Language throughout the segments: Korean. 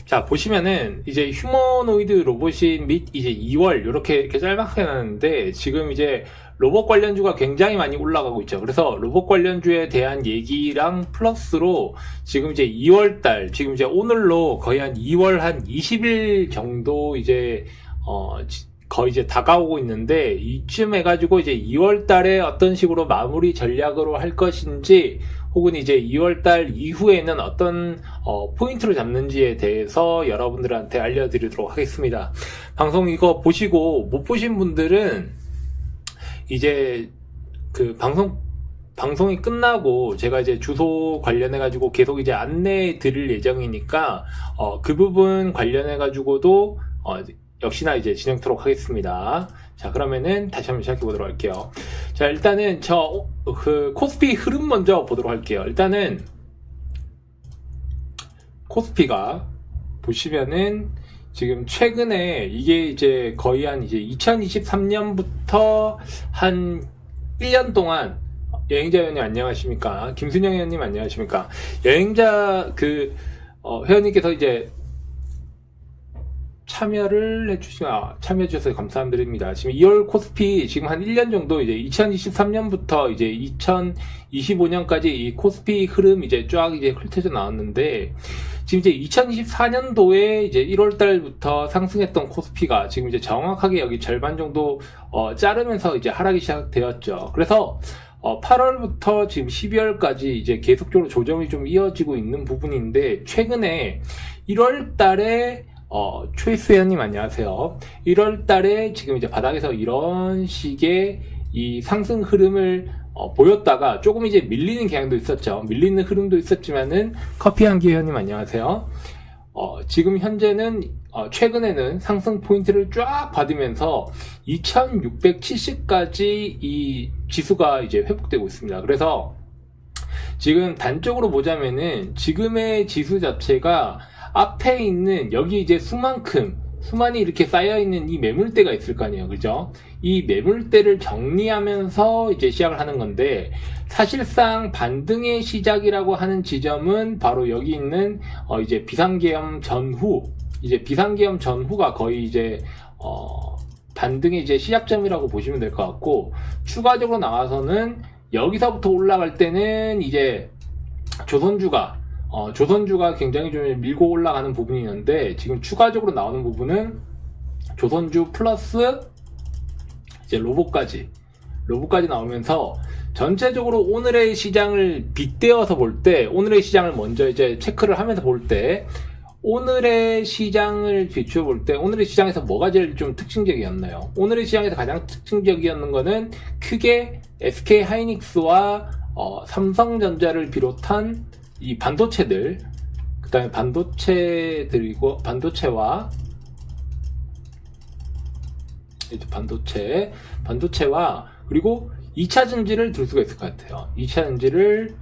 자, 보시면은 이제 휴머노이드 로봇이 및 이제 2월 이렇게 짤막하게 나왔는데 지금 이제 로봇 관련주가 굉장히 많이 올라가고 있죠. 그래서 로봇 관련주에 대한 얘기랑 플러스로 지금 이제 2월달, 지금 이제 오늘로 거의 한 2월 한 20일 정도 이제 거의 이제 다가오고 있는데 이쯤 해가지고 이제 2월달에 어떤 식으로 마무리 전략으로 할 것인지 혹은 이제 2월달 이후에는 어떤 포인트를 잡는지에 대해서 여러분들한테 알려드리도록 하겠습니다. 방송 이거 보시고 못 보신 분들은 이제 그 방송이 끝나고 제가 이제 주소 관련해가지고 계속 이제 안내해 드릴 예정이니까 그 부분 관련해가지고도 역시나 이제 진행토록 하겠습니다. 자, 그러면은 다시 한번 시작해 보도록 할게요. 자, 일단은 그 코스피 흐름 먼저 보도록 할게요. 일단은 코스피가 보시면은 지금 최근에 이게 이제 거의 한 이제 2023년부터 한 1년 동안 여행자 회원님 안녕하십니까? 김순영 회원님 안녕하십니까? 여행자 회원님께서 이제 참여해 주셔서 감사드립니다. 지금 2월 코스피 지금 한 1년 정도 이제 2023년부터 이제 2025년까지 이 코스피 흐름 이제 쫙 이제 훑어져 나왔는데 지금 이제 2024년도에 이제 1월 달부터 상승했던 코스피가 지금 이제 정확하게 여기 절반 정도 자르면서 이제 하락이 시작되었죠. 그래서 8월부터 지금 12월까지 이제 계속적으로 조정이 좀 이어지고 있는 부분인데 최근에 1월 달에 초이스 회원님 안녕하세요. 1월 달에 지금 이제 바닥에서 이런 식의 이 상승 흐름을 보였다가 조금 이제 밀리는 경향도 있었죠. 밀리는 흐름도 있었지만은 커피 한기 회원님 안녕하세요. 지금 현재는 최근에는 상승 포인트를 쫙 받으면서 2670까지 이 지수가 이제 회복되고 있습니다. 그래서 지금 단적으로 보자면은 지금의 지수 자체가 앞에 있는 여기 이제 수만이 이렇게 쌓여있는 이 매물대가 있을 거 아니에요. 그죠? 이 매물대를 정리하면서 이제 시작을 하는 건데 사실상 반등의 시작이라고 하는 지점은 바로 여기 있는 이제 비상계엄 전후가 거의 이제 반등의 이제 시작점이라고 보시면 될 것 같고 추가적으로 나와서는 여기서부터 올라갈 때는 이제 조선주가 굉장히 좀 밀고 올라가는 부분이 있는데 지금 추가적으로 나오는 부분은 조선주 플러스 이제 로봇까지 나오면서 전체적으로 오늘의 시장을 빗대어서 볼 때 오늘의 시장을 먼저 이제 체크를 하면서 볼 때 오늘의 시장을 비추어 볼 때 오늘의 시장에서 뭐가 제일 좀 특징적이었나요? 오늘의 시장에서 가장 특징적이었는 거는 크게 SK 하이닉스와 삼성전자를 비롯한 이 반도체들, 그 다음에 반도체와 그리고 2차 전지를 들 수가 있을 것 같아요. 2차 전지를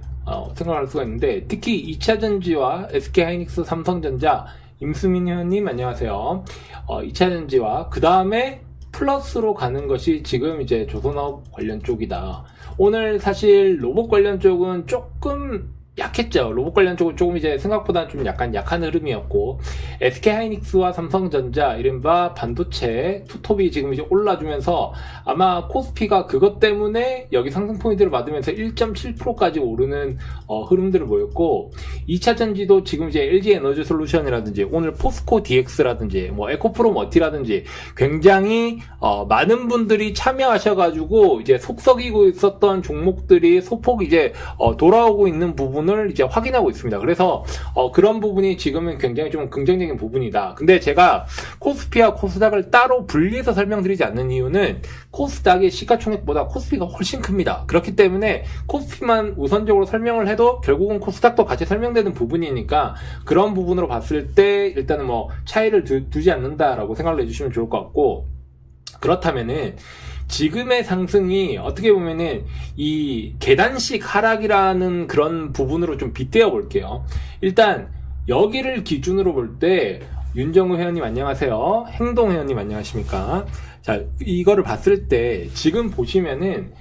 생각할 수가 있는데 특히 2차 전지와 SK 하이닉스, 삼성전자, 임수민 회원님 안녕하세요. 2차 전지와 그 다음에 플러스로 가는 것이 지금 이제 조선업 관련 쪽이다. 오늘 사실 로봇 관련 쪽은 조금 약했죠. 로봇 관련 쪽은 조금 이제 생각보다 좀 약간 약한 흐름이었고 SK 하이닉스와 삼성전자 이른바 반도체 투톱이 지금 이제 올라주면서 아마 코스피가 그것 때문에 여기 상승 포인트를 받으면서 1.7%까지 오르는 흐름들을 보였고 2차 전지도 지금 이제 LG 에너지 솔루션이라든지 오늘 포스코 DX라든지 뭐 에코프로 머티라든지 굉장히 많은 분들이 참여하셔가지고 이제 속썩이고 있었던 종목들이 소폭 이제 돌아오고 있는 부분을 이제 확인하고 있습니다. 그래서 그런 부분이 지금은 굉장히 좀 긍정적인 부분이다. 근데 제가 코스피와 코스닥을 따로 분리해서 설명드리지 않는 이유는 코스닥의 시가총액보다 코스피가 훨씬 큽니다. 그렇기 때문에 코스피만 우선적으로 설명을 해도 결국은 코스닥도 같이 설명되는 부분이니까 그런 부분으로 봤을 때 일단은 뭐 차이를 두지 않는다라고 생각을 해주시면 좋을 것 같고 그렇다면은 지금의 상승이 어떻게 보면은 이 계단식 하락이라는 그런 부분으로 좀 빗대어 볼게요. 일단 여기를 기준으로 볼 때 윤정우 회원님 안녕하세요. 행동 회원님 안녕하십니까? 자, 이거를 봤을 때 지금 보시면은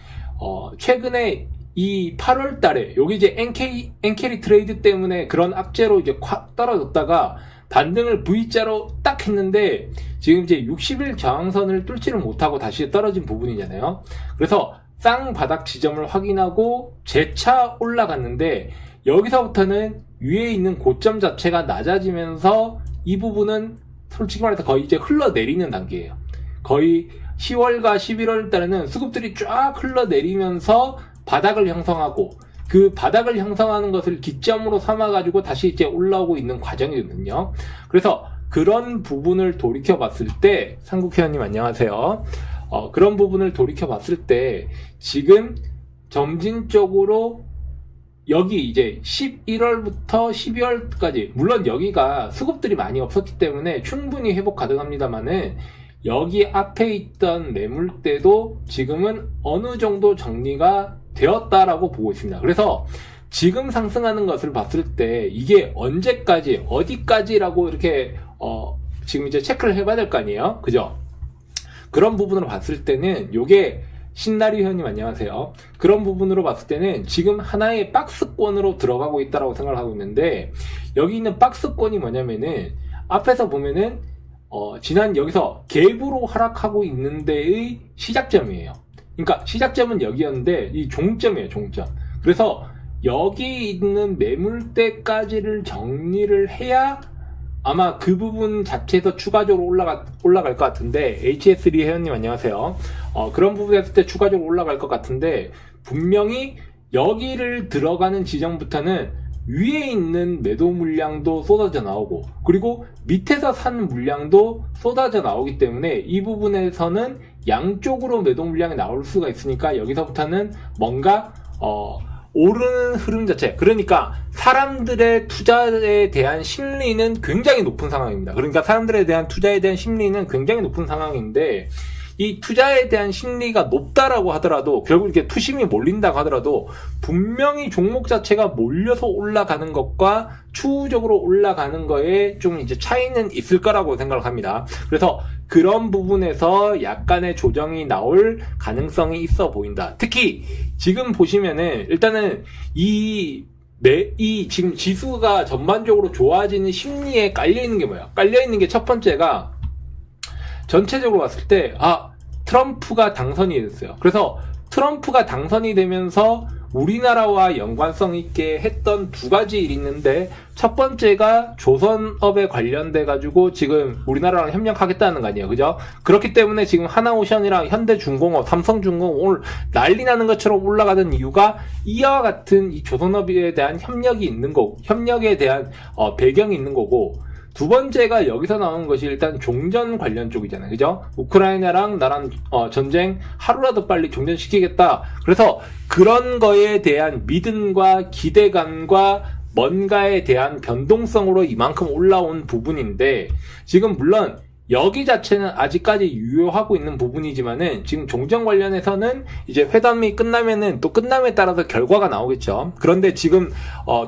최근에 이 8월 달에 여기 이제 엔캐리 트레이드 때문에 그런 악재로 이제 확 떨어졌다가 반등을 V자로 딱 했는데 지금 이제 60일 저항선을 뚫지를 못하고 다시 떨어진 부분이잖아요. 그래서 쌍바닥 지점을 확인하고 재차 올라갔는데 여기서부터는 위에 있는 고점 자체가 낮아지면서 이 부분은 솔직히 말해서 거의 이제 흘러내리는 단계예요. 거의 10월과 11월 달에는 수급들이 쫙 흘러내리면서 바닥을 형성하고 그 바닥을 형성하는 것을 기점으로 삼아가지고 다시 이제 올라오고 있는 과정이거든요. 그래서 그런 부분을 돌이켜 봤을 때, 상국회원님 안녕하세요. 그런 부분을 돌이켜 봤을 때, 지금 점진적으로 여기 이제 11월부터 12월까지, 물론 여기가 수급들이 많이 없었기 때문에 충분히 회복 가능합니다만은, 여기 앞에 있던 매물대도 지금은 어느 정도 정리가 되었다라고 보고 있습니다. 그래서 지금 상승하는 것을 봤을 때 이게 언제까지 어디까지라고 이렇게 지금 이제 체크를 해봐야 될 거 아니에요, 그죠? 그런 부분으로 봤을 때는 요게 신나리 회원님 안녕하세요. 그런 부분으로 봤을 때는 지금 하나의 박스권으로 들어가고 있다라고 생각을 하고 있는데, 여기 있는 박스권이 뭐냐면은 앞에서 보면은 지난 여기서 갭으로 하락하고 있는 데의 시작점이에요. 그러니까 시작점은 여기였는데 이 종점이에요, 종점. 그래서 여기 있는 매물대까지를 정리를 해야 아마 그 부분 자체에서 추가적으로 올라갈 것 같은데, HS3 회원님 안녕하세요. 그런 부분에 했을 때 추가적으로 올라갈 것 같은데, 분명히 여기를 들어가는 지점부터는 위에 있는 매도 물량도 쏟아져 나오고, 그리고 밑에서 산 물량도 쏟아져 나오기 때문에 이 부분에서는 양쪽으로 매도 물량이 나올 수가 있으니까 여기서부터는 뭔가 오르는 흐름 자체, 그러니까 사람들의 투자에 대한 심리는 굉장히 높은 상황입니다. 그러니까 사람들에 대한 투자에 대한 심리는 굉장히 높은 상황인데, 이 투자에 대한 심리가 높다라고 하더라도, 결국 이렇게 투심이 몰린다고 하더라도 분명히 종목 자체가 몰려서 올라가는 것과 추후적으로 올라가는 거에 좀 이제 차이는 있을 거라고 생각을 합니다. 그래서 그런 부분에서 약간의 조정이 나올 가능성이 있어 보인다. 특히 지금 보시면은 일단은 이 지금 지수가 전반적으로 좋아지는 심리에 깔려있는 게 뭐야? 깔려있는 게 첫 번째가, 전체적으로 봤을 때 트럼프가 당선이 됐어요. 그래서 트럼프가 당선이 되면서 우리나라와 연관성 있게 했던 두 가지 일이 있는데, 첫 번째가 조선업에 관련돼 가지고 지금 우리나라랑 협력하겠다는 거 아니에요, 그죠? 그렇기 때문에 지금 하나오션이랑 현대중공업, 삼성중공업 오늘 난리 나는 것처럼 올라가는 이유가 이와 같은 이 조선업에 대한 협력이 있는 거고, 협력에 대한 배경이 있는 거고, 두 번째가 여기서 나오는 것이 일단 종전 관련 쪽이잖아요, 그죠? 우크라이나랑 나랑 전쟁 하루라도 빨리 종전시키겠다. 그래서 그런 거에 대한 믿음과 기대감과 뭔가에 대한 변동성으로 이만큼 올라온 부분인데, 지금 물론 여기 자체는 아직까지 유효하고 있는 부분이지만은 지금 종전 관련해서는 이제 회담이 끝나면은 또 끝남에 따라서 결과가 나오겠죠. 그런데 지금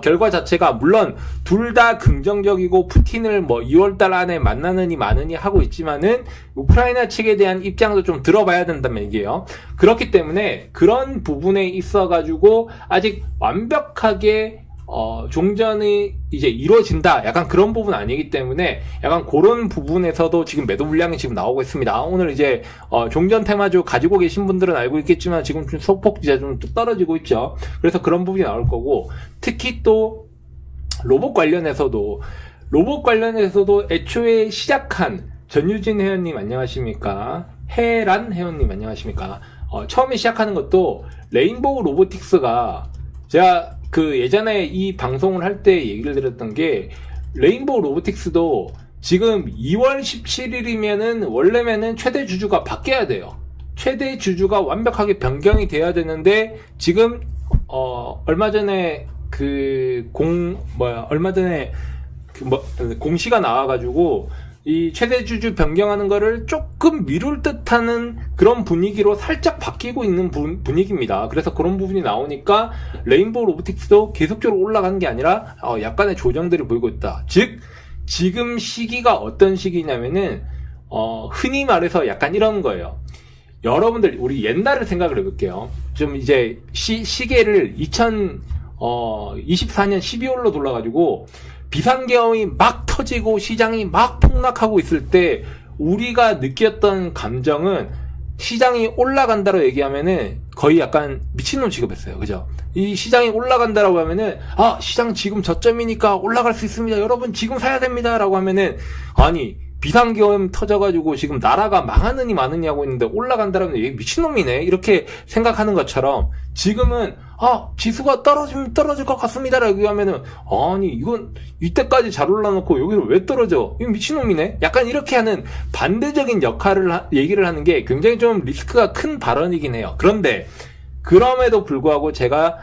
결과 자체가 물론 둘 다 긍정적이고 푸틴을 뭐 2월달 안에 만나느니 마느니 하고 있지만은 우크라이나 측에 대한 입장도 좀 들어봐야 된다는 얘기예요. 그렇기 때문에 그런 부분에 있어가지고 아직 완벽하게 종전이 이제 이루어진다, 약간 그런 부분 아니기 때문에 약간 그런 부분에서도 지금 매도 물량이 지금 나오고 있습니다. 오늘 이제 종전 테마주 가지고 계신 분들은 알고 있겠지만 지금 좀 소폭 이제 좀 떨어지고 있죠. 그래서 그런 부분이 나올 거고, 특히 또 로봇 관련해서도 애초에 시작한 전유진 회원님 안녕하십니까? 해란 회원님 안녕하십니까? 처음에 시작하는 것도 레인보우 로보틱스가, 제가 그 예전에 이 방송을 할 때 얘기를 드렸던 게, 레인보우 로보틱스도 지금 2월 17일이면은 원래면은 최대 주주가 바뀌어야 돼요. 최대 주주가 완벽하게 변경이 돼야 되는데, 지금 얼마 전에 공시가 나와가지고 이 최대 주주 변경하는 거를 조금 미룰 듯하는 그런 분위기로 살짝 바뀌고 있는 분위기입니다. 그래서 그런 부분이 나오니까 레인보우 로보틱스도 계속적으로 올라가는 게 아니라 약간의 조정들이 보이고 있다. 즉 지금 시기가 어떤 시기냐면은 흔히 말해서 약간 이런 거예요. 여러분들 우리 옛날을 생각을 해볼게요. 좀 이제 시계를 2024년 12월로 돌아가지고 비상계엄이 막 터지고 시장이 막 폭락하고 있을 때 우리가 느꼈던 감정은 시장이 올라간다로 얘기하면은 거의 약간 미친놈 취급했어요. 그죠? 이 시장이 올라간다라고 하면은 시장 지금 저점이니까 올라갈 수 있습니다. 여러분 지금 사야 됩니다. 라고 하면은 아니 비상계엄 터져가지고 지금 나라가 망하느니 마느니 하고 있는데 올라간다라면 얘 미친놈이네 이렇게 생각하는 것처럼 지금은 지수가 떨어질 것 같습니다 라고 하면은 아니 이건 이때까지 잘 올라놓고 여기서 왜 떨어져 이거 미친놈이네 약간 이렇게 하는 반대적인 얘기를 하는 게 굉장히 좀 리스크가 큰 발언이긴 해요. 그런데 그럼에도 불구하고 제가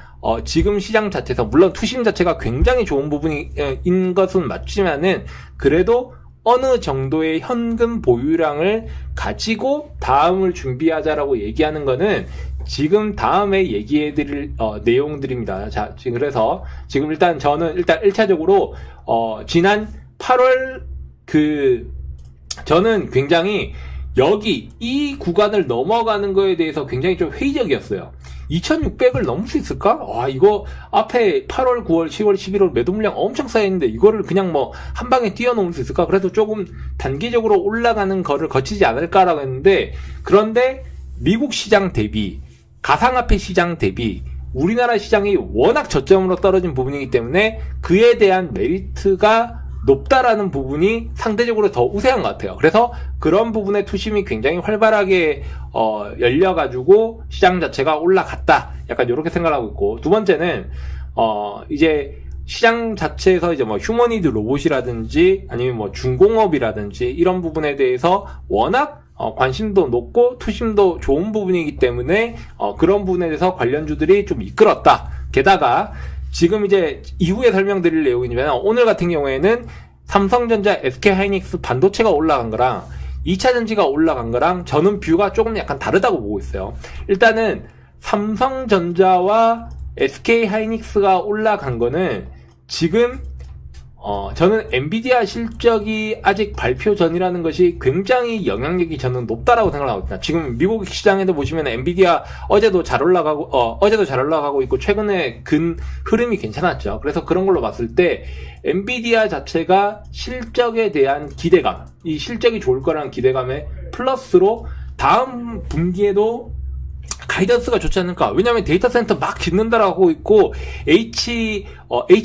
지금 시장 자체에서 물론 투심 자체가 굉장히 좋은 부분인 것은 맞지만은 그래도 어느 정도의 현금 보유량을 가지고 다음을 준비하자라고 얘기하는 거는 지금 다음에 얘기해드릴 내용들입니다. 자, 그래서 지금 저는 1차적으로 지난 8월 저는 굉장히 이 구간을 넘어가는 거에 대해서 굉장히 좀 회의적이었어요. 2600을 넘을 수 있을까? 이거 앞에 8월, 9월, 10월, 11월 매도 물량 엄청 쌓여있는데 이거를 그냥 한 방에 뛰어넘을 수 있을까? 그래도 조금 단기적으로 올라가는 거를 거치지 않을까라고 했는데 그런데 미국 시장 대비, 가상화폐 시장 대비 우리나라 시장이 워낙 저점으로 떨어진 부분이기 때문에 그에 대한 메리트가 높다라는 부분이 상대적으로 더 우세한 것 같아요. 그래서 그런 부분에 투심이 굉장히 활발하게 열려가지고 시장 자체가 올라갔다. 약간 이렇게 생각하고 있고 두 번째는 이제 시장 자체에서 이제 휴머니드 로봇이라든지 아니면 중공업이라든지 이런 부분에 대해서 워낙 관심도 높고 투심도 좋은 부분이기 때문에 그런 부분에 대해서 관련주들이 좀 이끌었다. 게다가 지금 이제 이후에 설명드릴 내용이지만 오늘 같은 경우에는 삼성전자, SK하이닉스 반도체가 올라간 거랑 2차전지가 올라간 거랑 저는 뷰가 조금 약간 다르다고 보고 있어요. 일단은 삼성전자와 SK하이닉스가 올라간 거는 지금 저는 엔비디아 실적이 아직 발표 전이라는 것이 굉장히 영향력이 저는 높다라고 생각하고 있습니다. 지금 미국 시장에도 보시면 엔비디아 어제도 잘 올라가고 있고 최근에 흐름이 괜찮았죠. 그래서 그런 걸로 봤을 때 엔비디아 자체가 실적에 대한 기대감, 이 실적이 좋을 거라는 기대감에 플러스로 다음 분기에도 가이던스가 좋지 않을까? 왜냐면 데이터 센터 막 짓는다라고 하고 있고 H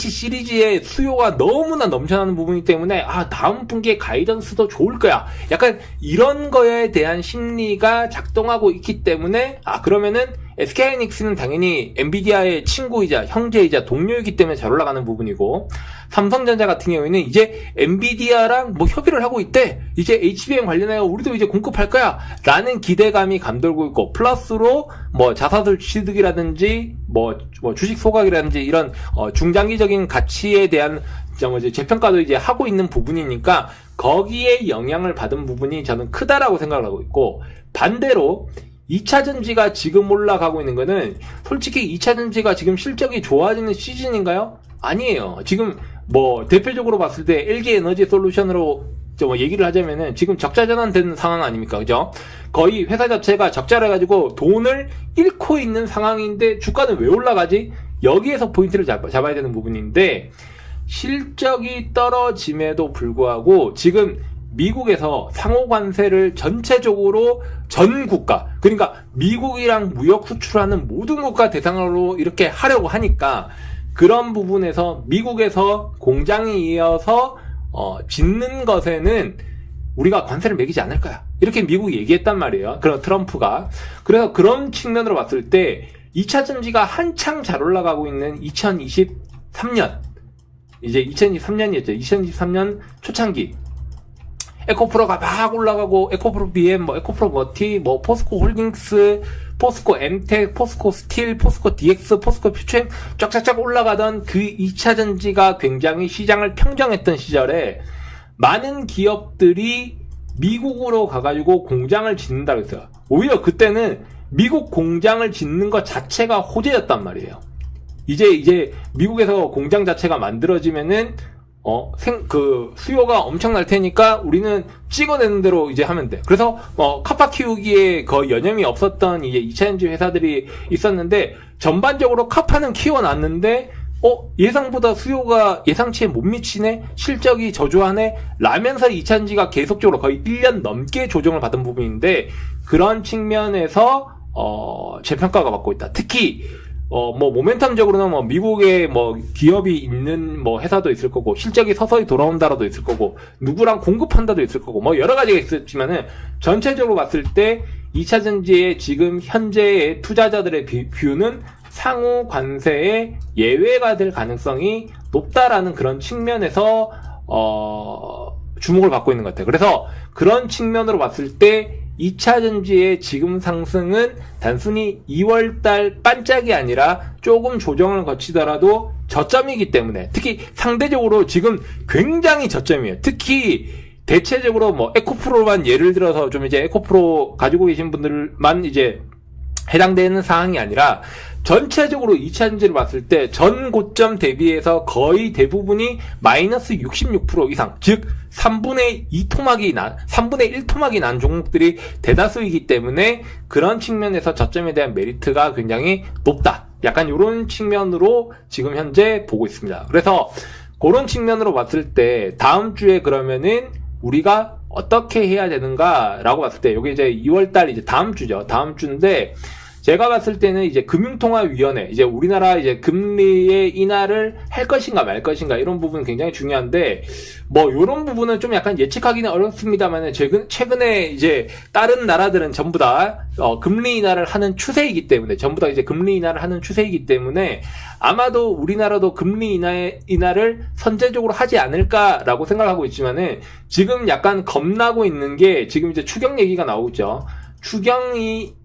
시리즈의 수요가 너무나 넘쳐나는 부분이기 때문에 다음 분기에 가이던스도 좋을 거야. 약간 이런 거에 대한 심리가 작동하고 있기 때문에 그러면은 SK하이닉스는 당연히 엔비디아의 친구이자 형제이자 동료이기 때문에 잘 올라가는 부분이고 삼성전자 같은 경우에는 이제 엔비디아랑 협의를 하고 있대. 이제 HBM 관련해서 우리도 이제 공급할 거야. 라는 기대감이 감돌고 있고 플러스로 자사들 취득이라든지 주식 소각이라든지 이런 중장기적인 가치에 대한 재평가도 이제 하고 있는 부분이니까 거기에 영향을 받은 부분이 저는 크다라고 생각을 하고 있고 반대로 2차전지가 지금 올라가고 있는 거는 솔직히 2차전지가 지금 실적이 좋아지는 시즌인가요? 아니에요. 지금 대표적으로 봤을 때 LG 에너지 솔루션으로 얘기를 하자면은 지금 적자 전환된 상황 아닙니까? 그죠? 거의 회사 자체가 적자를 해가지고 돈을 잃고 있는 상황인데 주가는 왜 올라가지? 여기에서 포인트를 잡아야 되는 부분인데 실적이 떨어짐에도 불구하고 지금 미국에서 상호 관세를 전체적으로 전 국가, 그러니까 미국이랑 무역 수출하는 모든 국가 대상으로 이렇게 하려고 하니까 그런 부분에서 미국에서 공장이 이어서 짓는 것에는 우리가 관세를 매기지 않을 거야. 이렇게 미국이 얘기했단 말이에요. 그런 트럼프가. 그래서 그런 측면으로 봤을 때 2차 전지가 한창 잘 올라가고 있는 2023년, 이제 2023년이었죠. 2023년 초창기. 에코프로가 막 올라가고, 에코프로 BM, 에코프로 머티, 포스코 홀딩스, 포스코 엠텍, 포스코 스틸, 포스코 DX, 포스코 퓨처엠 쫙쫙쫙 올라가던 그 2차 전지가 굉장히 시장을 평정했던 시절에 많은 기업들이 미국으로 가가지고 공장을 짓는다고 했어요. 오히려 그때는 미국 공장을 짓는 것 자체가 호재였단 말이에요. 이제 미국에서 공장 자체가 만들어지면은 수요가 엄청날 테니까 우리는 찍어내는 대로 이제 하면 돼. 그래서, 카파 키우기에 거의 여념이 없었던 이제 2차전지 회사들이 있었는데, 전반적으로 카파는 키워놨는데, 예상보다 수요가 예상치에 못 미치네? 실적이 저조하네? 라면서 2차전지가 계속적으로 거의 1년 넘게 조정을 받은 부분인데, 그런 측면에서, 재평가가 받고 있다. 특히, 모멘텀적으로는 미국에 기업이 있는 회사도 있을 거고, 실적이 서서히 돌아온다라도 있을 거고, 누구랑 공급한다도 있을 거고, 여러 가지가 있었지만은, 전체적으로 봤을 때, 2차전지의 지금 현재의 투자자들의 뷰는 상호 관세에 예외가 될 가능성이 높다라는 그런 측면에서 주목을 받고 있는 것 같아요. 그래서 그런 측면으로 봤을 때 2차전지의 지금 상승은 단순히 2월달 반짝이 아니라 조금 조정을 거치더라도 저점이기 때문에, 특히 상대적으로 지금 굉장히 저점이에요. 특히 대체적으로 에코프로만 예를 들어서 좀 이제 에코프로 가지고 계신 분들만 이제 해당되는 사항이 아니라 전체적으로 2차전지를 봤을 때 전 고점 대비해서 거의 대부분이 마이너스 66% 이상, 즉 3분의 1 토막이 난 종목들이 대다수이기 때문에 그런 측면에서 저점에 대한 메리트가 굉장히 높다. 약간 이런 측면으로 지금 현재 보고 있습니다. 그래서 그런 측면으로 봤을 때 다음 주에 그러면은 우리가 어떻게 해야 되는가라고 봤을 때, 여기 이제 2월달 이제 다음 주죠. 다음 주인데, 제가 봤을 때는 이제 금융통화위원회, 이제 우리나라 이제 금리의 인하를 할 것인가 말 것인가 이런 부분 굉장히 중요한데, 요런 부분은 좀 약간 예측하기는 어렵습니다만, 최근에 이제 다른 나라들은 전부 다, 금리 인하를 하는 추세이기 때문에, 전부 다 이제 금리 인하를 하는 추세이기 때문에, 아마도 우리나라도 금리 인하를 선제적으로 하지 않을까라고 생각하고 있지만은, 지금 약간 겁나고 있는 게, 지금 이제 추경 얘기가 나오고 있죠. 추경이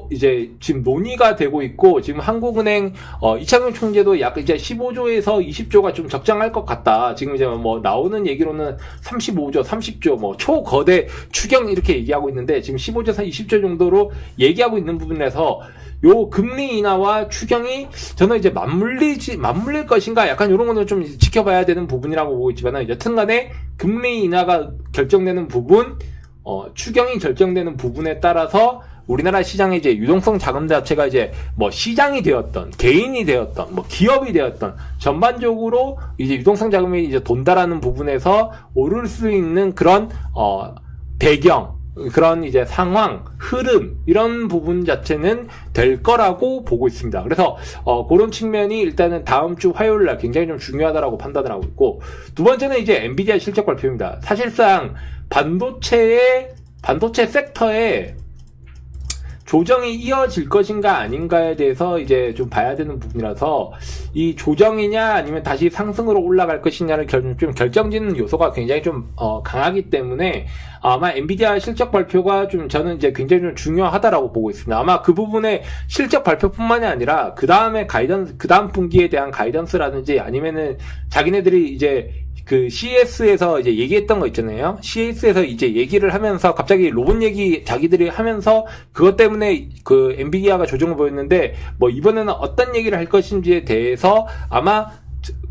이제 지금 논의가 되고 있고, 지금 한국은행 이창용 총재도 약 이제 15조에서 20조가 좀 적정할 것 같다. 지금 이제 나오는 얘기로는 35조, 30조 초거대 추경 이렇게 얘기하고 있는데, 지금 15조에서 20조 정도로 얘기하고 있는 부분에서 요 금리 인하와 추경이 저는 이제 맞물릴 것인가, 약간 이런 거는 좀 지켜봐야 되는 부분이라고 보고 있지만, 여튼간에 금리 인하가 결정되는 부분, 추경이 결정되는 부분에 따라서 우리나라 시장의 이제 유동성 자금 자체가 이제 시장이 되었던, 개인이 되었던, 기업이 되었던, 전반적으로 이제 유동성 자금이 이제 돈다라는 부분에서 오를 수 있는 그런 배경, 그런 이제 상황, 흐름, 이런 부분 자체는 될 거라고 보고 있습니다. 그래서 그런 측면이 일단은 다음 주 화요일 날 굉장히 좀 중요하다라고 판단을 하고 있고, 두 번째는 이제 엔비디아 실적 발표입니다. 사실상 반도체 섹터에 조정이 이어질 것인가 아닌가에 대해서 이제 좀 봐야 되는 부분이라서, 이 조정이냐 아니면 다시 상승으로 올라갈 것이냐를 좀 결정짓는 요소가 굉장히 좀 강하기 때문에, 아마 엔비디아 실적 발표가 좀 저는 이제 굉장히 좀 중요하다라고 보고 있습니다. 아마 그 부분에 실적 발표뿐만이 아니라 그 다음에 그 다음 분기에 대한 가이던스라든지, 아니면은 자기네들이 이제 그 CES에서 이제 얘기했던 거 있잖아요. CES에서 이제 얘기를 하면서 갑자기 로봇 얘기 자기들이 하면서 그것 때문에 그 엔비디아가 조정을 보였는데, 이번에는 어떤 얘기를 할 것인지에 대해서 아마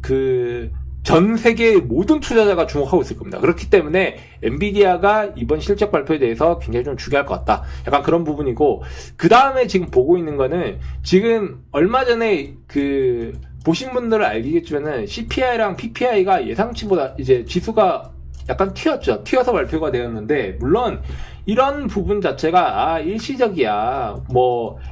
그 전 세계의 모든 투자자가 주목하고 있을 겁니다. 그렇기 때문에 엔비디아가 이번 실적 발표에 대해서 굉장히 좀 중요할 것 같다. 약간 그런 부분이고, 그 다음에 지금 보고 있는 거는, 지금 얼마 전에 보신 분들은 알겠지만은 CPI랑 PPI가 예상치보다 이제 지수가 약간 튀어서 발표가 되었는데, 물론 이런 부분 자체가 일시적이야.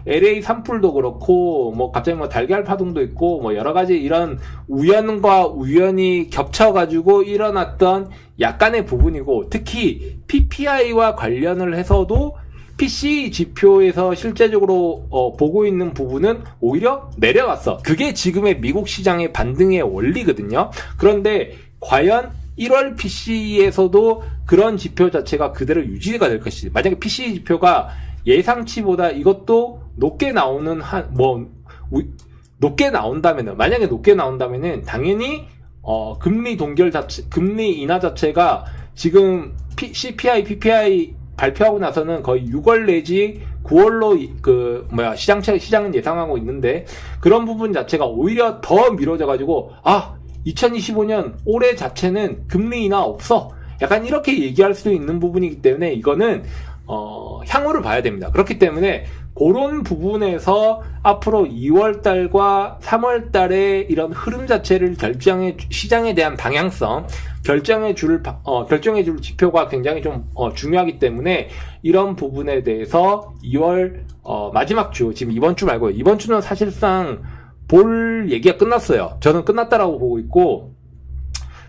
LA 산불도 그렇고, 갑자기 달걀 파동도 있고, 여러 가지 이런 우연과 우연이 겹쳐가지고 일어났던 약간의 부분이고, 특히 PPI와 관련을 해서도 PC 지표에서 실제적으로 보고 있는 부분은 오히려 내려갔어. 그게 지금의 미국 시장의 반등의 원리거든요. 그런데 과연 1월 PC에서도 그런 지표 자체가 그대로 유지가 될 것이지. 만약에 PC 지표가 예상치보다 이것도 높게 나온다면은 당연히 금리 인하 자체가 지금 CPI, PPI 발표하고 나서는 거의 6월 내지 9월로 시장은 예상하고 있는데, 그런 부분 자체가 오히려 더 미뤄져가지고 2025년 올해 자체는 금리 인하 없어, 약간 이렇게 얘기할 수도 있는 부분이기 때문에, 이거는 향후를 봐야 됩니다. 그렇기 때문에 그런 부분에서 앞으로 2월달과 3월달의 이런 흐름 자체를 시장에 대한 방향성, 결정해 줄 지표가 굉장히 좀 중요하기 때문에 이런 부분에 대해서 2월 마지막 주, 지금 이번 주 말고요. 이번 주는 사실상 볼 얘기가 끝났어요. 저는 끝났다라고 보고 있고,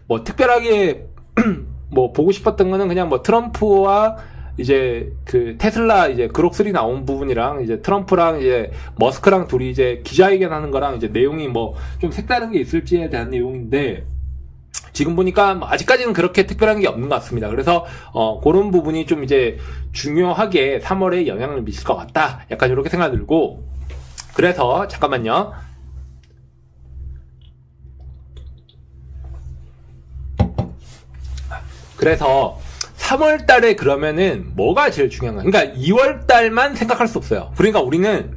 뭐 특별하게 뭐 보고 싶었던 거는 그냥 뭐 트럼프와 이제 그 테슬라 이제 그록3 나온 부분이랑 이제 트럼프랑 이제 머스크랑 둘이 이제 기자회견 하는 거랑 이제 내용이 뭐 좀 색다른 게 있을지에 대한 내용인데, 지금 보니까 뭐 아직까지는 그렇게 특별한 게 없는 것 같습니다. 그래서 그런 부분이 좀 이제 중요하게 3월에 영향을 미칠 것 같다. 약간 이렇게 생각 들고, 그래서 잠깐만요. 그래서 3월 달에 그러면은 뭐가 제일 중요한가? 그러니까 2월 달만 생각할 수 없어요. 그러니까 우리는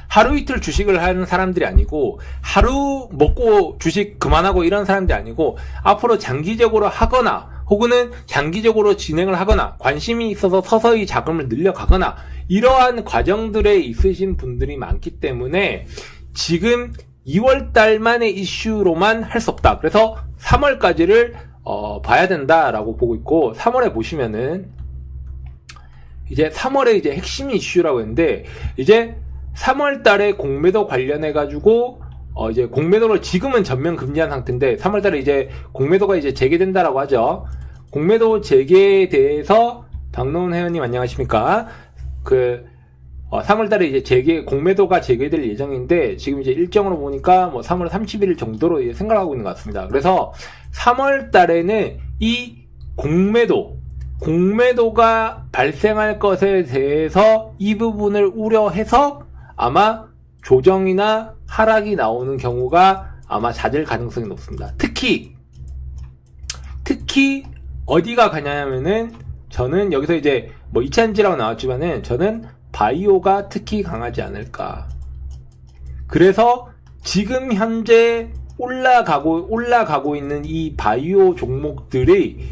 하루 이틀 주식을 하는 사람들이 아니고, 하루 먹고 주식 그만하고 이런 사람들이 아니고, 앞으로 장기적으로 하거나 혹은 장기적으로 진행을 하거나 관심이 있어서 서서히 자금을 늘려가거나 이러한 과정들에 있으신 분들이 많기 때문에 지금 2월 달만의 이슈로만 할 수 없다. 그래서 3월까지를 봐야 된다라고 보고 있고, 3월에 보시면은 이제 3월에 이제 핵심 이슈라고 했는데, 이제 3월 달에 공매도 관련해 가지고 이제 공매도를 지금은 전면 금지한 상태인데 3월 달에 이제 공매도가 이제 재개된다라고 하죠. 공매도 재개에 대해서 박노은 회원님 안녕하십니까? 3월 달에 이제 공매도가 재개될 예정인데, 지금 이제 일정으로 보니까 뭐 3월 31일 정도로 이제 생각하고 있는 것 같습니다. 그래서 3월 달에는 이 공매도가 발생할 것에 대해서 이 부분을 우려해서 아마 조정이나 하락이 나오는 경우가 아마 잦을 가능성이 높습니다. 특히 어디가 가냐면은, 저는 여기서 이제 뭐 2차전지라고 나왔지만은 저는 바이오가 특히 강하지 않을까. 그래서 지금 현재 올라가고 있는 이 바이오 종목들이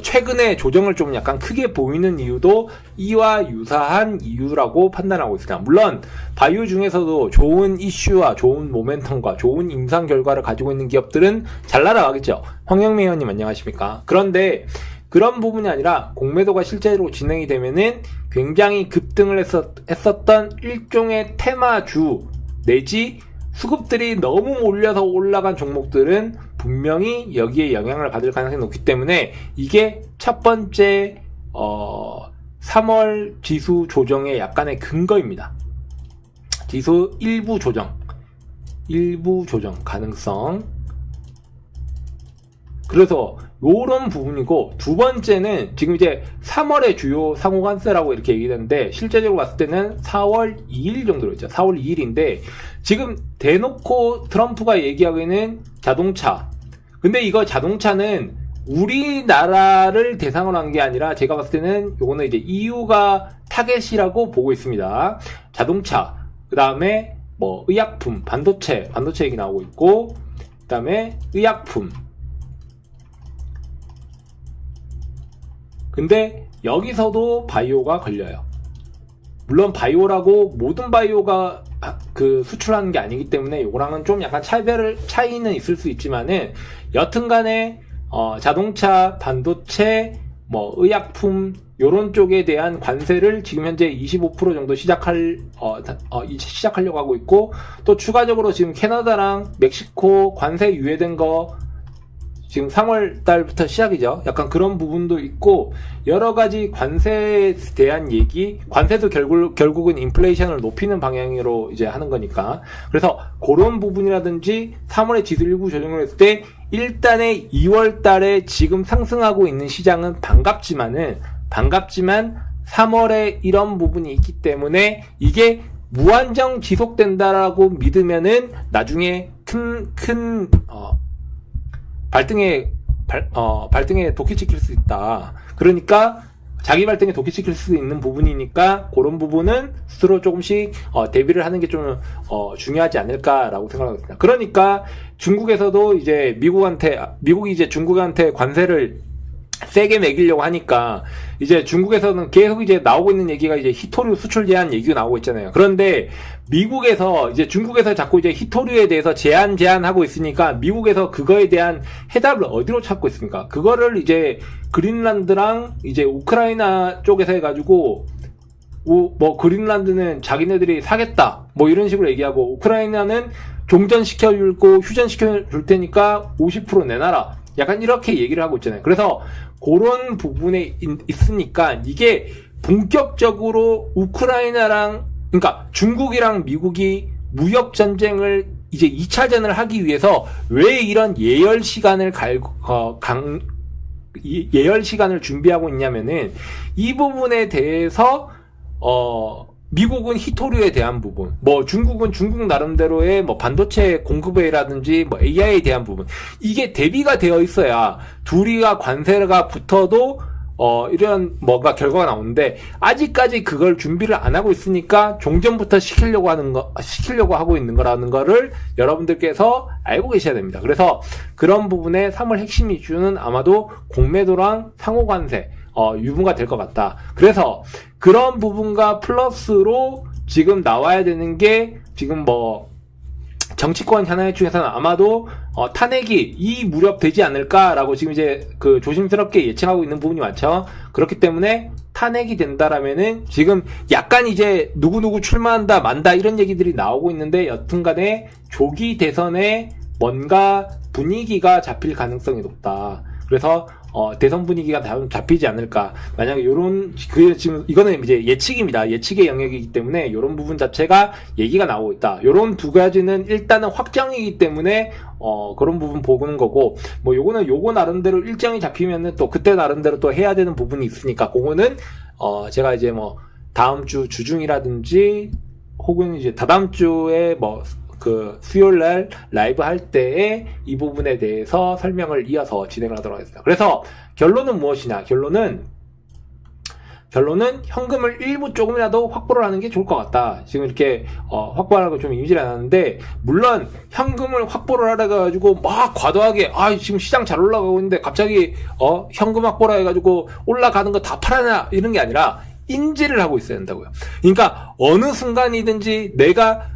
최근에 조정을 좀 약간 크게 보이는 이유도 이와 유사한 이유라고 판단하고 있습니다. 물론 바이오 중에서도 좋은 이슈와 좋은 모멘텀과 좋은 임상 결과를 가지고 있는 기업들은 잘 날아가겠죠. 황영미 의원님 안녕하십니까? 그런데 그런 부분이 아니라 공매도가 실제로 진행이 되면은 굉장히 급등을 했었던 일종의 테마주 내지 수급들이 너무 몰려서 올라간 종목들은 분명히 여기에 영향을 받을 가능성이 높기 때문에 이게 첫 번째 3월 지수 조정의 약간의 근거입니다. 지수 일부 조정 가능성. 그래서 요런 부분이고, 두 번째는 지금 이제 3월의 주요 상호관세라고 이렇게 얘기했는데 실제적으로 봤을 때는 4월 2일 정도로 있죠. 4월 2일인데 지금 대놓고 트럼프가 얘기하기에는 자동차. 근데 이거 자동차는 우리나라를 대상으로 한 게 아니라 제가 봤을 때는 요거는 이제 EU가 타겟이라고 보고 있습니다. 자동차, 그 다음에 뭐 의약품, 반도체 얘기 나오고 있고, 그 다음에 의약품. 근데 여기서도 바이오가 걸려요. 물론 바이오라고 모든 바이오가 수출하는 게 아니기 때문에 요거랑은 좀 약간 차이는 있을 수 있지만은, 여튼간에 자동차, 반도체, 뭐 의약품 요런 쪽에 대한 관세를 지금 현재 25% 정도 시작하려고 하고 있고, 또 추가적으로 지금 캐나다랑 멕시코 관세 유예된 거 지금 3월 달부터 시작이죠. 약간 그런 부분도 있고, 여러 가지 관세에 대한 얘기, 관세도 결국은 인플레이션을 높이는 방향으로 이제 하는 거니까. 그래서 그런 부분이라든지 3월에 지수 일부 조정을 했을 때 일단의 2월 달에 지금 상승하고 있는 시장은 반갑지만 3월에 이런 부분이 있기 때문에 이게 무한정 지속된다라고 믿으면은 나중에 큰 발등에 도끼 찍힐 수 있다. 그러니까 자기 발등에 도끼 찍힐 수 있는 부분이니까 그런 부분은 스스로 조금씩 대비를 하는 게 좀 중요하지 않을까라고 생각합니다. 그러니까 중국에서도 이제 미국이 이제 중국한테 관세를 세게 매기려고 하니까 이제 중국에서는 계속 이제 나오고 있는 얘기가 이제 히토류 수출 제한 얘기가 나오고 있잖아요. 그런데 미국에서 이제 중국에서 자꾸 이제 히토류에 대해서 제한하고 있으니까 미국에서 그거에 대한 해답을 어디로 찾고 있습니까? 그거를 이제 그린란드랑 이제 우크라이나 쪽에서 해가지고 뭐 그린란드는 자기네들이 사겠다 뭐 이런 식으로 얘기하고 우크라이나는 종전시켜주고 휴전시켜줄 테니까 50% 내놔라. 약간 이렇게 얘기를 하고 있잖아요. 그래서 그런 부분에 있으니까 이게 본격적으로 우크라이나랑 그러니까 중국이랑 미국이 무역 전쟁을 이제 2차전을 하기 위해서 왜 이런 예열 시간을 예열 시간을 준비하고 있냐면은 이 부분에 대해서 미국은 히토류에 대한 부분, 뭐 중국은 중국 나름대로의 뭐 반도체 공급에라든지 뭐 AI에 대한 부분, 이게 대비가 되어 있어야 둘이가 관세가 붙어도 이런 뭔가 결과가 나오는데 아직까지 그걸 준비를 안 하고 있으니까 종전부터 시키려고 하고 있는 거라는 거를 여러분들께서 알고 계셔야 됩니다. 그래서 그런 부분에 3월 핵심 이슈는 아마도 공매도랑 상호관세 유무가 될 것 같다. 그래서 그런 부분과 플러스로 지금 나와야 되는 게 지금 뭐 정치권 현안의 중에서는 아마도 탄핵이 이 무렵 되지 않을까라고 지금 이제 그 조심스럽게 예측하고 있는 부분이 많죠. 그렇기 때문에 탄핵이 된다라면은 지금 약간 이제 누구누구 출마한다 만다 이런 얘기들이 나오고 있는데 여튼간에 조기 대선에 뭔가 분위기가 잡힐 가능성이 높다. 그래서 대선 분위기가 잡히지 않을까. 만약에 지금 이거는 이제 예측입니다. 예측의 영역이기 때문에 이런 부분 자체가 얘기가 나오고 있다. 요런 두 가지는 일단은 확정이기 때문에 그런 부분 보는 거고, 뭐 요거는 요거 나름대로 일정이 잡히면은 또 그때 나름대로 또 해야 되는 부분이 있으니까 그거는 제가 이제 뭐 다음 주 주중이라든지 혹은 이제 다다음 주에 뭐 그 수요일날 라이브 할 때에 이 부분에 대해서 설명을 이어서 진행을 하도록 하겠습니다. 그래서 결론은 무엇이냐? 결론은 현금을 일부 조금이라도 확보를 하는 게 좋을 것 같다. 지금 이렇게 확보하라고 좀 이미지를 해놨는데, 물론 현금을 확보를 하래가지고 막 과도하게 지금 시장 잘 올라가고 있는데 갑자기 현금 확보라 해가지고 올라가는 거 다 팔아놔 이런 게 아니라 인지를 하고 있어야 된다고요. 그러니까 어느 순간이든지 내가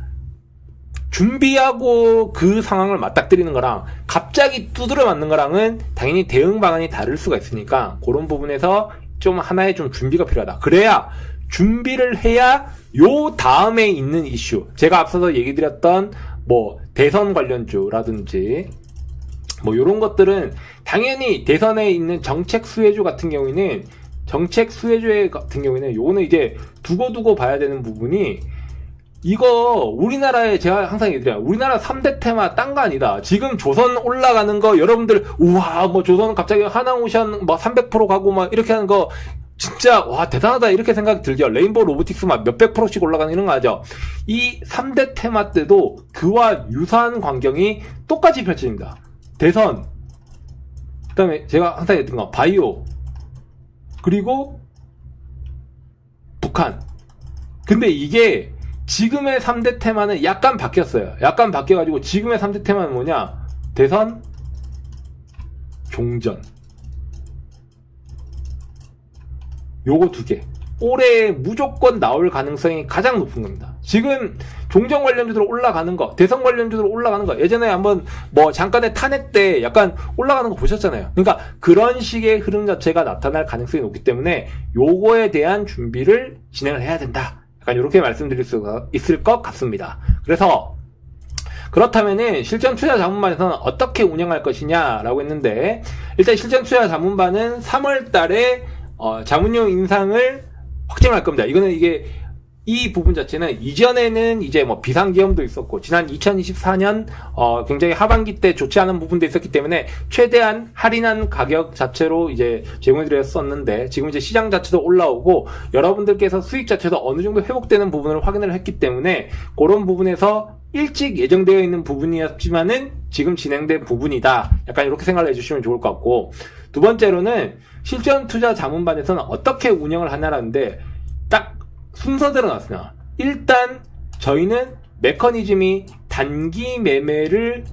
준비하고 그 상황을 맞닥뜨리는 거랑 갑자기 두드려 맞는 거랑은 당연히 대응 방안이 다를 수가 있으니까 그런 부분에서 좀 하나의 좀 준비가 필요하다. 그래야 준비를 해야 요 다음에 있는 이슈, 제가 앞서서 얘기 드렸던 뭐 대선 관련주라든지 뭐 요런 것들은 당연히 대선에 있는 정책 수혜주 같은 경우에는 요거는 이제 두고 봐야 되는 부분이, 이거 우리나라에 제가 항상 얘기드려요. 우리나라 3대 테마 딴 거 아니다. 지금 조선 올라가는 거 여러분들 우와 뭐 조선은 갑자기 하나오션 뭐 300% 가고 막 이렇게 하는 거 진짜 와 대단하다 이렇게 생각이 들죠. 레인보우 로보틱스 막 몇백 %씩 올라가는 이런 거 하죠. 이 3대 테마 때도 그와 유사한 광경이 똑같이 펼쳐집니다. 대선, 그 다음에 제가 항상 얘기했던 거 바이오, 그리고 북한. 근데 이게 지금의 3대 테마는 약간 바뀌었어요. 약간 바뀌어가지고 지금의 3대 테마는 뭐냐? 대선, 종전. 요거 두 개. 올해 무조건 나올 가능성이 가장 높은 겁니다. 지금 종전 관련주들 올라가는 거, 대선 관련주들 올라가는 거, 예전에 한번 뭐 잠깐의 탄핵 때 약간 올라가는 거 보셨잖아요. 그러니까 그런 식의 흐름 자체가 나타날 가능성이 높기 때문에 요거에 대한 준비를 진행을 해야 된다. 약간 이렇게 말씀드릴 수가 있을 것 같습니다. 그래서 그렇다면은 실전 투자 자문반에서는 어떻게 운영할 것이냐라고 했는데, 일단 실전 투자 자문반은 3월 달에 자문료 인상을 확정할 겁니다. 이 부분 자체는 이전에는 이제 뭐 비상계엄도 있었고 지난 2024년 굉장히 하반기 때 좋지 않은 부분도 있었기 때문에 최대한 할인한 가격 자체로 이제 제공해드렸었는데, 지금 이제 시장 자체도 올라오고 여러분들께서 수익 자체도 어느 정도 회복되는 부분을 확인을 했기 때문에 그런 부분에서 일찍 예정되어 있는 부분이었지만은 지금 진행된 부분이다. 약간 이렇게 생각을 해주시면 좋을 것 같고, 두 번째로는 실전 투자 자문반에서는 어떻게 운영을 하냐라는데 딱 순서대로 나왔습니다. 일단 저희는 메커니즘이 단기 매매를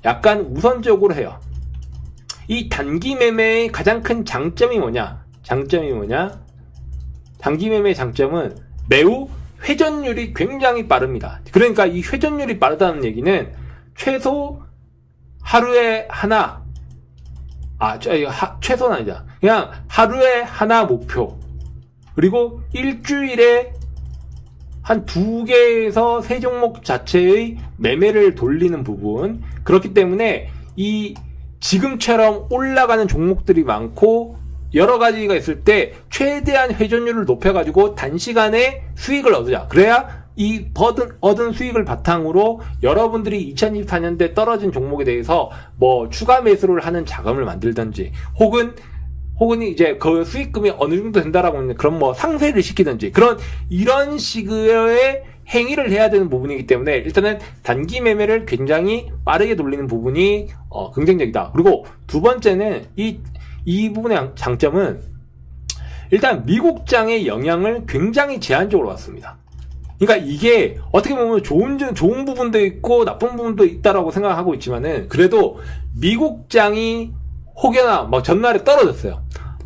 약간 우선적으로 해요. 이 단기 매매의 가장 큰 장점이 뭐냐? 단기 매매의 장점은 매우 회전율이 굉장히 빠릅니다. 그러니까 이 회전율이 빠르다는 얘기는 최소 하루에 하나, 최소는 아니죠. 그냥 하루에 하나 목표, 그리고 일주일에 한 2개에서 3종목 자체의 매매를 돌리는 부분. 그렇기 때문에 이 지금처럼 올라가는 종목들이 많고 여러 가지가 있을 때 최대한 회전율을 높여가지고 단시간에 수익을 얻으자. 그래야 이 얻은 수익을 바탕으로 여러분들이 2024년대 떨어진 종목에 대해서 뭐 추가 매수를 하는 자금을 만들든지 혹은 이제 그 수익금이 어느 정도 된다라고 하면 그럼 뭐 상세를 시키든지 이런 식의 행위를 해야 되는 부분이기 때문에 일단은 단기 매매를 굉장히 빠르게 돌리는 부분이 긍정적이다. 그리고 두 번째는 이 부분의 장점은 일단 미국장의 영향을 굉장히 제한적으로 받습니다. 그러니까 이게 어떻게 보면 좋은 부분도 있고 나쁜 부분도 있다라고 생각하고 있지만은 그래도 미국장이 혹여나 막 전날에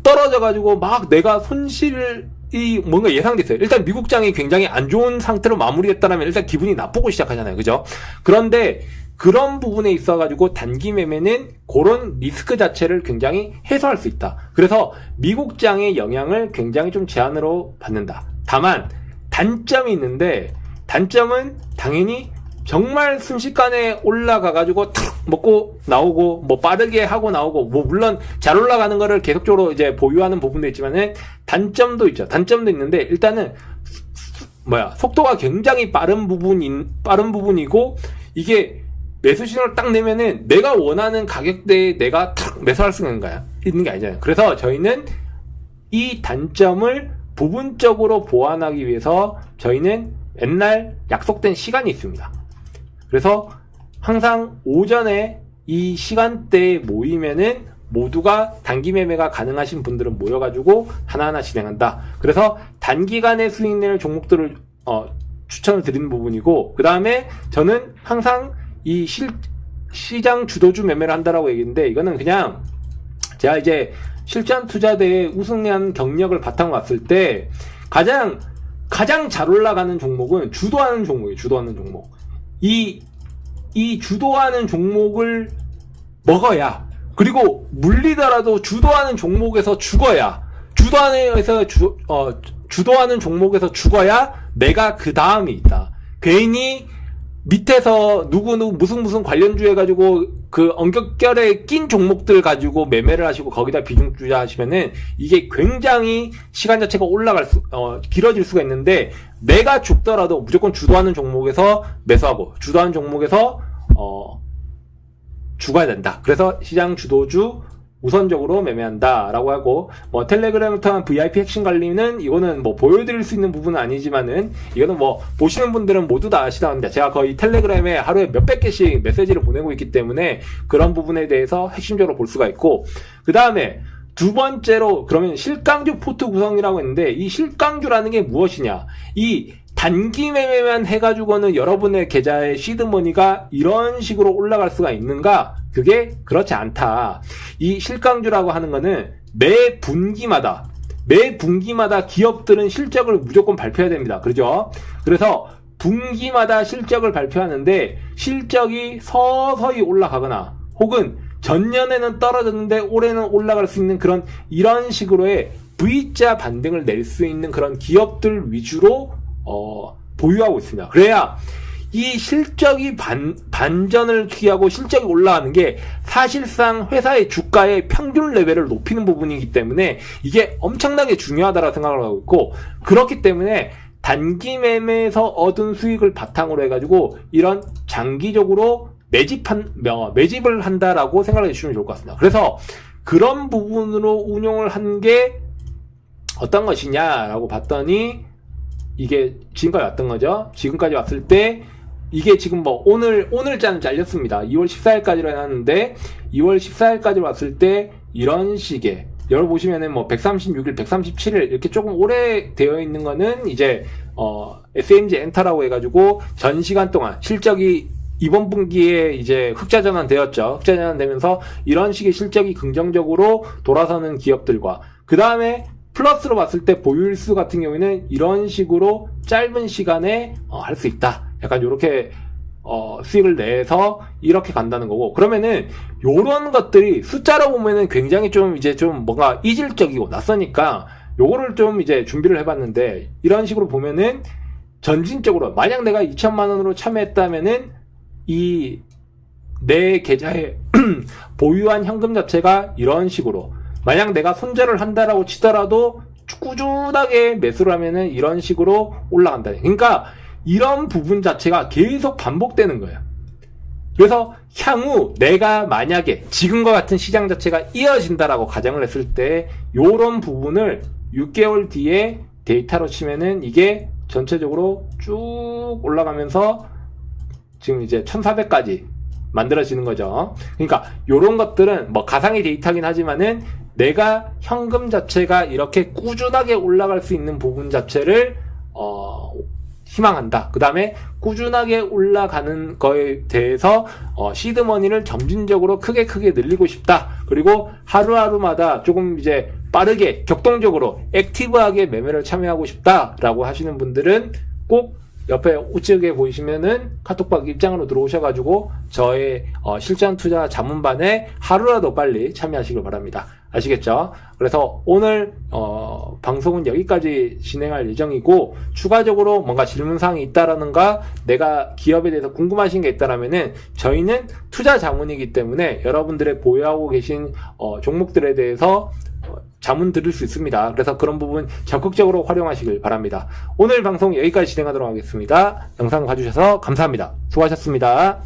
떨어져가지고 막 내가 손실이 뭔가 예상됐어요. 일단 미국장이 굉장히 안 좋은 상태로 마무리했다면 일단 기분이 나쁘고 시작하잖아요. 그죠? 그런데 그런 부분에 있어가지고 단기 매매는 그런 리스크 자체를 굉장히 해소할 수 있다. 그래서 미국장의 영향을 굉장히 좀 제한으로 받는다. 다만 단점이 있는데 단점은 당연히 정말 순식간에 올라가가지고 탁 먹고 나오고 뭐 빠르게 하고 나오고 뭐 물론 잘 올라가는 거를 계속적으로 이제 보유하는 부분도 있지만은 단점도 있죠. 단점도 있는데 일단은 속도가 굉장히 빠른 부분이고 이게 매수 신호를 딱 내면은 내가 원하는 가격대에 내가 탁 매수할 수 있는 게 아니잖아요. 그래서 저희는 이 단점을 부분적으로 보완하기 위해서 저희는 맨날 약속된 시간이 있습니다. 그래서 항상 오전에 이 시간대에 모이면은 모두가 단기 매매가 가능하신 분들은 모여가지고 하나하나 진행한다. 그래서 단기간에 수익 낼 종목들을 추천을 드리는 부분이고, 그 다음에 저는 항상 이 시장 주도주 매매를 한다라고 얘기했는데, 이거는 그냥 제가 이제 실전 투자대에 우승한 경력을 바탕으로 봤을 때 가장 잘 올라가는 종목은 주도하는 종목이에요. 주도하는 종목. 이 주도하는 종목을 먹어야, 그리고 물리더라도 주도하는 종목에서 죽어야, 주도하는 종목에서 죽어야 내가 그 다음이 있다. 괜히 밑에서 누구 무슨 관련주 해가지고 그 언격결에 낀 종목들 가지고 매매를 하시고 거기다 비중 투자하시면은 이게 굉장히 시간 자체가 길어질 수가 있는데, 내가 죽더라도 무조건 주도하는 종목에서 매수하고 주도하는 종목에서 죽어야 된다. 그래서 시장 주도주 우선적으로 매매한다라고 하고, 뭐 텔레그램을 통한 VIP 핵심 관리는 이거는 뭐 보여드릴 수 있는 부분은 아니지만은 이거는 뭐 보시는 분들은 모두 다 아시다는데 제가 거의 텔레그램에 하루에 몇백 개씩 메시지를 보내고 있기 때문에 그런 부분에 대해서 핵심적으로 볼 수가 있고, 그 다음에 두 번째로 그러면 실강주 포트 구성이라고 했는데, 이 실강주라는 게 무엇이냐? 이 단기 매매만 해가지고는 여러분의 계좌의 시드머니가 이런 식으로 올라갈 수가 있는가? 그게 그렇지 않다. 이 실강주라고 하는 거는 매 분기마다 기업들은 실적을 무조건 발표해야 됩니다. 그렇죠? 그래서 분기마다 실적을 발표하는데 실적이 서서히 올라가거나 혹은 전년에는 떨어졌는데 올해는 올라갈 수 있는 이런 식으로의 V자 반등을 낼 수 있는 그런 기업들 위주로 보유하고 있습니다. 그래야 이 실적이 반전을 취하고 실적이 올라가는 게 사실상 회사의 주가의 평균 레벨을 높이는 부분이기 때문에 이게 엄청나게 중요하다고 생각을 하고 있고, 그렇기 때문에 단기 매매에서 얻은 수익을 바탕으로 해가지고 이런 장기적으로 매집을 한다라고 생각을 해주시면 좋을 것 같습니다. 그래서 그런 부분으로 운용을 한 게 어떤 것이냐라고 봤더니 이게 지금까지 왔던 거죠. 지금까지 왔을 때 이게 지금 뭐 오늘자는 잘렸습니다. 2월 14일까지로 해놨는데 2월 14일까지 왔을 때 이런 식의, 여러분 보시면은 뭐 136일, 137일 이렇게 조금 오래 되어 있는 거는 이제 SMG 엔터라고 해가지고 전 시간 동안 실적이 이번 분기에 이제 흑자 전환되었죠. 흑자 전환되면서 이런 식의 실적이 긍정적으로 돌아서는 기업들과 그 다음에 플러스로 봤을 때 보유일수 같은 경우에는 이런 식으로 짧은 시간에 할 수 있다. 약간 이렇게 수익을 내서 이렇게 간다는 거고, 그러면은 요런 것들이 숫자로 보면은 굉장히 좀 이제 좀 뭔가 이질적이고 낯서니까 요거를 좀 이제 준비를 해봤는데, 이런 식으로 보면은 전진적으로 만약 내가 2천만 원으로 참여했다면은 이 내 계좌에 보유한 현금 자체가 이런 식으로, 만약 내가 손절을 한다라고 치더라도 꾸준하게 매수를 하면은 이런 식으로 올라간다. 그러니까 이런 부분 자체가 계속 반복되는 거예요. 그래서 향후 내가 만약에 지금과 같은 시장 자체가 이어진다라고 가정을 했을 때 요런 부분을 6개월 뒤에 데이터로 치면은 이게 전체적으로 쭉 올라가면서 지금 이제 1400까지 만들어지는 거죠. 그러니까 요런 것들은 뭐 가상의 데이터긴 하지만은 내가 현금 자체가 이렇게 꾸준하게 올라갈 수 있는 부분 자체를 희망한다. 그 다음에 꾸준하게 올라가는 거에 대해서 시드머니를 점진적으로 크게 늘리고 싶다. 그리고 하루하루마다 조금 이제 빠르게 격동적으로 액티브하게 매매를 참여하고 싶다라고 하시는 분들은 꼭 옆에 우측에 보이시면은 카톡방 입장으로 들어오셔가지고 저의 실전 투자 자문반에 하루라도 빨리 참여하시길 바랍니다. 아시겠죠? 그래서 오늘 방송은 여기까지 진행할 예정이고, 추가적으로 뭔가 질문사항이 있다라는가 내가 기업에 대해서 궁금하신 게 있다라면은 저희는 투자 자문이기 때문에 여러분들의 보유하고 계신 종목들에 대해서 자문 드릴 수 있습니다. 그래서 그런 부분 적극적으로 활용하시길 바랍니다. 오늘 방송 여기까지 진행하도록 하겠습니다. 영상 봐주셔서 감사합니다. 수고하셨습니다.